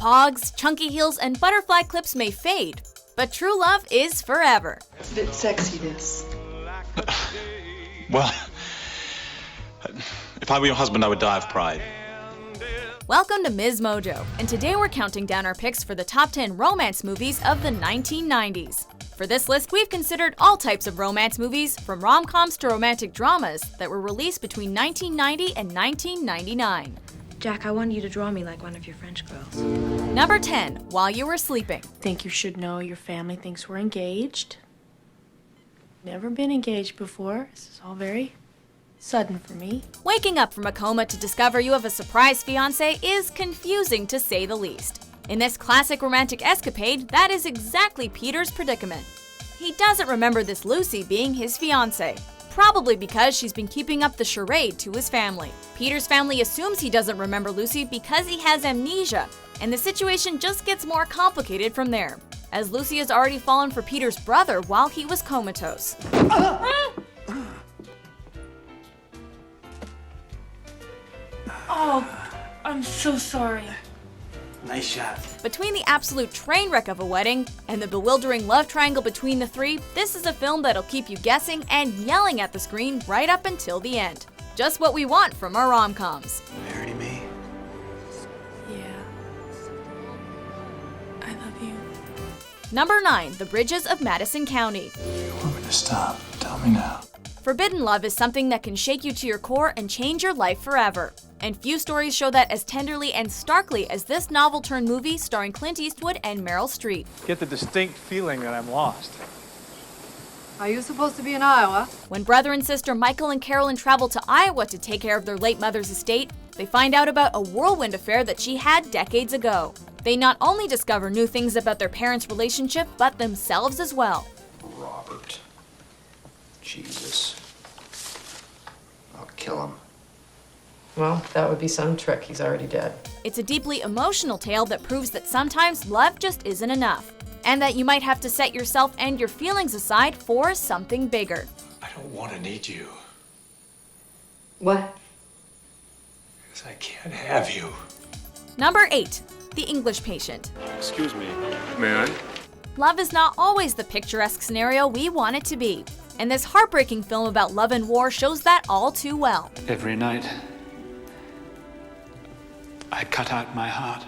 Pogs, chunky heels, and butterfly clips may fade, but true love is forever. It's a bit sexy, this. Well, if I were your husband, I would die of pride. Welcome to MsMojo, and today we're counting down our picks for the top 10 romance movies of the 1990s. For this list, we've considered all types of romance movies, from rom-coms to romantic dramas, that were released between 1990 and 1999. Jack, I want you to draw me like one of your French girls. Number 10, While You Were Sleeping. Think you should know your family thinks we're engaged. Never been engaged before. This is all very sudden for me. Waking up from a coma to discover you have a surprise fiancé is confusing to say the least. In this classic romantic escapade, that is exactly Peter's predicament. He doesn't remember this Lucy being his fiancée, probably because she's been keeping up the charade to his family. Peter's family assumes he doesn't remember Lucy because he has amnesia, and the situation just gets more complicated from there, as Lucy has already fallen for Peter's brother while he was comatose. Oh, I'm so sorry. Nice shot. Between the absolute train wreck of a wedding and the bewildering love triangle between the three, this is a film that'll keep you guessing and yelling at the screen right up until the end. Just what we want from our rom-coms. Marry me? Yeah. I love you. Number 9, The Bridges of Madison County. You want me to stop? Tell me now. Forbidden love is something that can shake you to your core and change your life forever. And few stories show that as tenderly and starkly as this novel-turned movie starring Clint Eastwood and Meryl Streep. Get the distinct feeling that I'm lost. Are you supposed to be in Iowa? When brother and sister Michael and Carolyn travel to Iowa to take care of their late mother's estate, they find out about a whirlwind affair that she had decades ago. They not only discover new things about their parents' relationship, but themselves as well. Robert. Jesus. I'll kill him. Well, that would be some trick. He's already dead. It's a deeply emotional tale that proves that sometimes love just isn't enough, and that you might have to set yourself and your feelings aside for something bigger. I don't want to need you, What? because I can't have you. Number 8, The English Patient. Excuse me, may I? Love is not always the picturesque scenario we want it to be, and this heartbreaking film about love and war shows that all too well. Every night, I cut out my heart.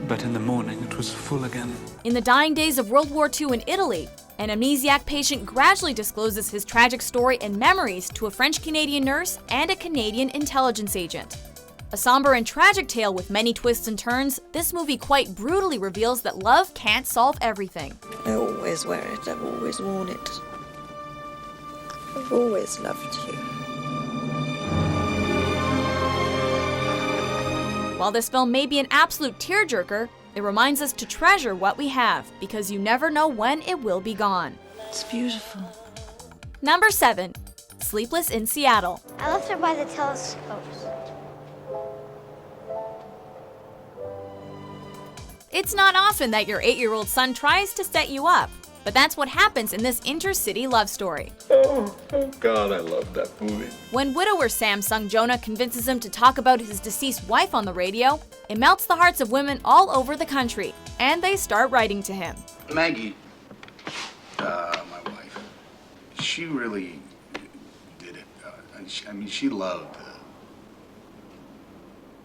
But in the morning, it was full again. In the dying days of World War II in Italy, an amnesiac patient gradually discloses his tragic story and memories to a French-Canadian nurse and a Canadian intelligence agent. A somber and tragic tale with many twists and turns, this movie quite brutally reveals that love can't solve everything. I always wear it, I've always worn it. I've always loved you. While this film may be an absolute tearjerker, it reminds us to treasure what we have, because you never know when it will be gone. It's beautiful. Number 7, Sleepless in Seattle. I left her by the telescopes. It's not often that your 8-year-old son tries to set you up, but that's what happens in this intercity love story. Oh God, I love that movie. When widower Sam Sung Jonah convinces him to talk about his deceased wife on the radio, it melts the hearts of women all over the country, and they start writing to him. Maggie, my wife, she really did it. She loved.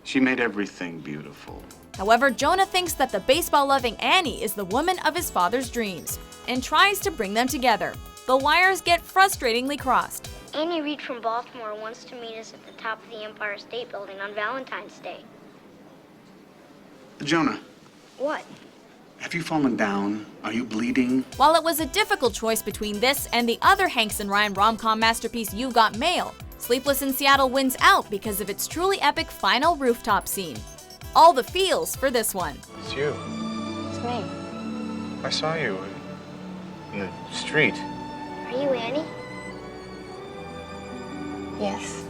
She made everything beautiful. However, Jonah thinks that the baseball-loving Annie is the woman of his father's dreams, and tries to bring them together. The wires get frustratingly crossed. Annie Reed from Baltimore wants to meet us at the top of the Empire State Building on Valentine's Day. Jonah, What? have you fallen down? Are you bleeding? While it was a difficult choice between this and the other Hanks and Ryan rom-com masterpiece You've Got Mail, Sleepless in Seattle wins out because of its truly epic final rooftop scene. All the feels for this one. It's you. It's me. I saw you in the street. Are you Annie? Yes.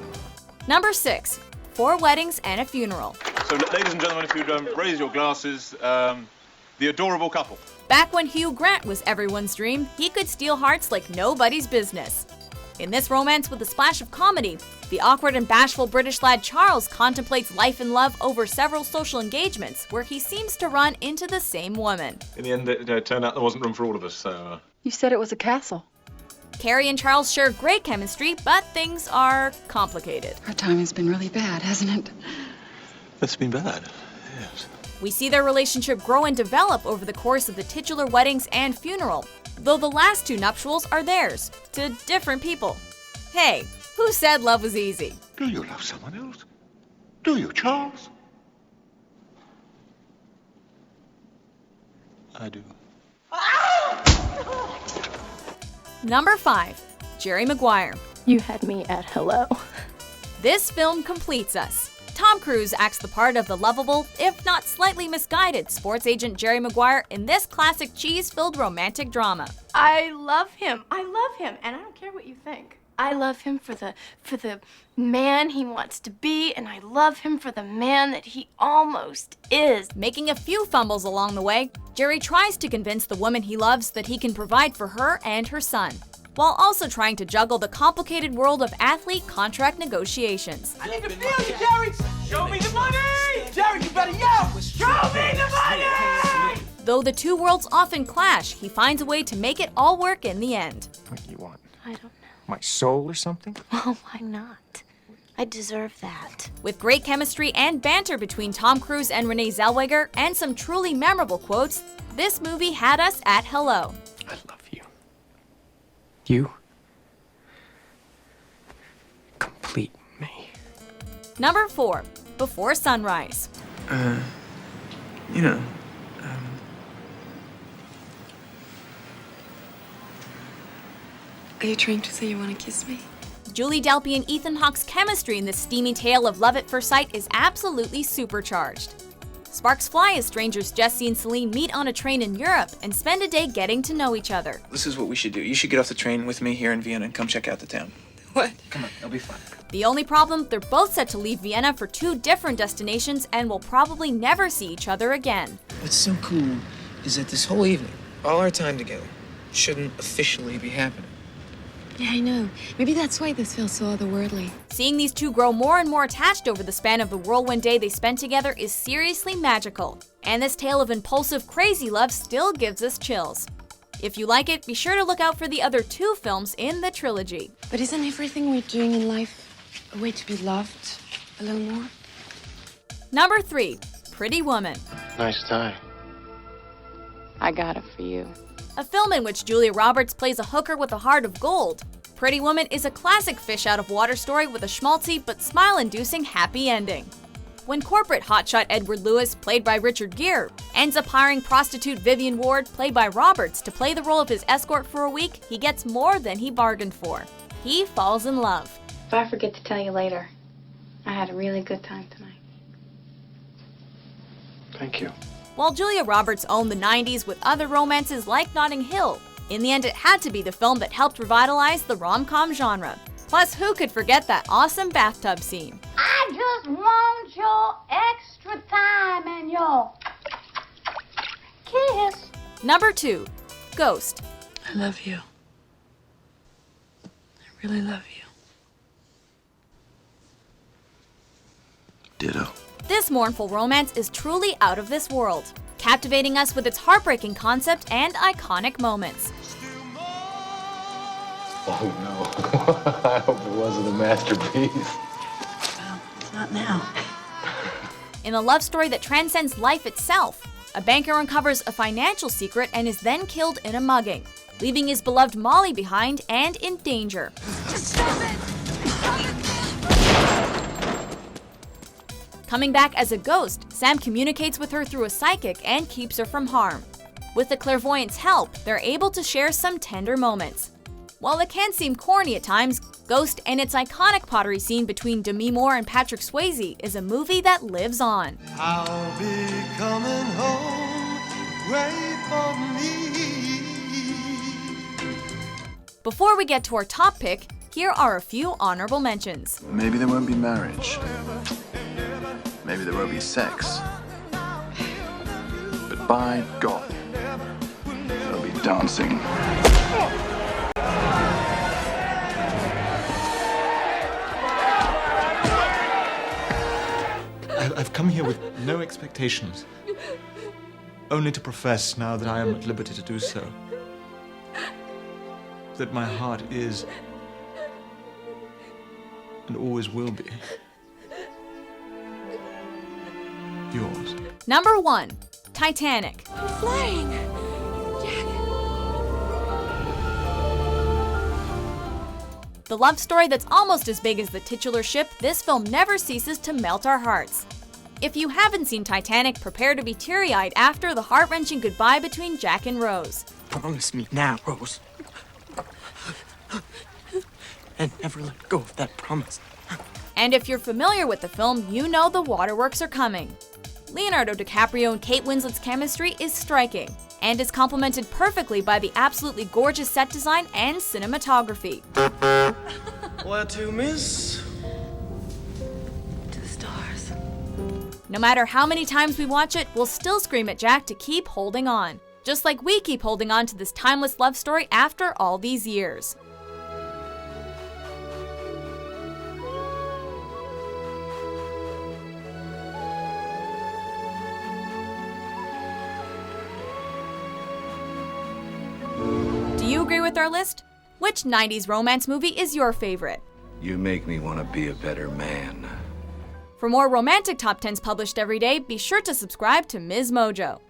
Number 6, 4 Weddings and a Funeral. So, ladies and gentlemen, if you'd raise your glasses, the adorable couple. Back when Hugh Grant was everyone's dream, he could steal hearts like nobody's business. In this romance with a splash of comedy, the awkward and bashful British lad Charles contemplates life and love over several social engagements where he seems to run into the same woman. In the end, it turned out there wasn't room for all of us, so... You said it was a castle. Carrie and Charles share great chemistry, but things are complicated. Our time has been really bad, hasn't it? It's been bad, yes. We see their relationship grow and develop over the course of the titular weddings and funeral, though the last two nuptials are theirs, to different people. Hey, who said love was easy? Do you love someone else? Do you, Charles? I do. Number 5, Jerry Maguire. You had me at hello. This film completes us. Tom Cruise acts the part of the lovable, if not slightly misguided, sports agent Jerry Maguire in this classic cheese-filled romantic drama. I love him. I love him, and I don't care what you think. I love him for the man he wants to be, and I love him for the man that he almost is. Making a few fumbles along the way, Jerry tries to convince the woman he loves that he can provide for her and her son, while also trying to juggle the complicated world of athlete contract negotiations. I need to feel you, Jerry! Show me the money! Jerry, you better yell! Show me the money! Though the two worlds often clash, he finds a way to make it all work in the end. What do you want? I don't know. My soul or something? Well, why not? I deserve that. With great chemistry and banter between Tom Cruise and Renee Zellweger, and some truly memorable quotes, this movie had us at hello. I love you. You complete me. Number 4, Before Sunrise. You know, Are you trying to say you want to kiss me? Julie Delpy and Ethan Hawke's chemistry in this steamy tale of love at first sight is absolutely supercharged. Sparks fly as strangers Jesse and Celine meet on a train in Europe and spend a day getting to know each other. this is what we should do. You should get off the train with me here in Vienna and come check out the town. What? Come on, it'll be fun. The only problem, they're both set to leave Vienna for 2 different destinations and will probably never see each other again. What's so cool is that this whole evening, all our time together, shouldn't officially be happening. Yeah, I know. Maybe that's why this feels so otherworldly. Seeing these two grow more and more attached over the span of the whirlwind day they spent together is seriously magical. And this tale of impulsive, crazy love still gives us chills. If you like it, be sure to look out for the other 2 films in the trilogy. But isn't everything we're doing in life a way to be loved a little more? Number 3, Pretty Woman. Nice tie. I got it for you. A film in which Julia Roberts plays a hooker with a heart of gold. Pretty Woman is a classic fish-out-of-water story with a schmaltzy but smile-inducing happy ending. When corporate hotshot Edward Lewis, played by Richard Gere, ends up hiring prostitute Vivian Ward, played by Roberts, to play the role of his escort for a week, he gets more than he bargained for. He falls in love. If I forget to tell you later, I had a really good time tonight. Thank you. While Julia Roberts owned the 90s with other romances like Notting Hill, in the end it had to be the film that helped revitalize the rom-com genre. Plus, who could forget that awesome bathtub scene? I just want your extra time and your kiss. Number 2, Ghost. I love you. I really love you. Ditto. This mournful romance is truly out of this world, captivating us with its heartbreaking concept and iconic moments. Oh no. I hope it wasn't a masterpiece. Well, it's not now. In a love story that transcends life itself, a banker uncovers a financial secret and is then killed in a mugging, leaving his beloved Molly behind and in danger. Coming back as a ghost, Sam communicates with her through a psychic and keeps her from harm. With the clairvoyant's help, they're able to share some tender moments. While it can seem corny at times, Ghost and its iconic pottery scene between Demi Moore and Patrick Swayze is a movie that lives on. I'll be coming home, wait for me. Before we get to our top pick, here are a few honorable mentions. Maybe there won't be marriage. Maybe there won't be sex. But by God, there'll be dancing. come here with no expectations, only to profess, now that I am at liberty to do so, that my heart is, and always will be, yours. Number 1. Titanic. Flying! The love story that's almost as big as the titular ship, this film never ceases to melt our hearts. If you haven't seen Titanic, prepare to be teary-eyed after the heart-wrenching goodbye between Jack and Rose. Promise me now, Rose. And never let go of that promise. And if you're familiar with the film, you know the waterworks are coming. Leonardo DiCaprio and Kate Winslet's chemistry is striking, and is complemented perfectly by the absolutely gorgeous set design and cinematography. Where to, miss? To the stars. No matter how many times we watch it, we'll still scream at Jack to keep holding on. Just like we keep holding on to this timeless love story after all these years. Do you agree with our list? Which 90s romance movie is your favorite? You make me want to be a better man. For more romantic top 10s published every day, be sure to subscribe to MsMojo.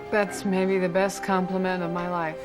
That's maybe the best compliment of my life.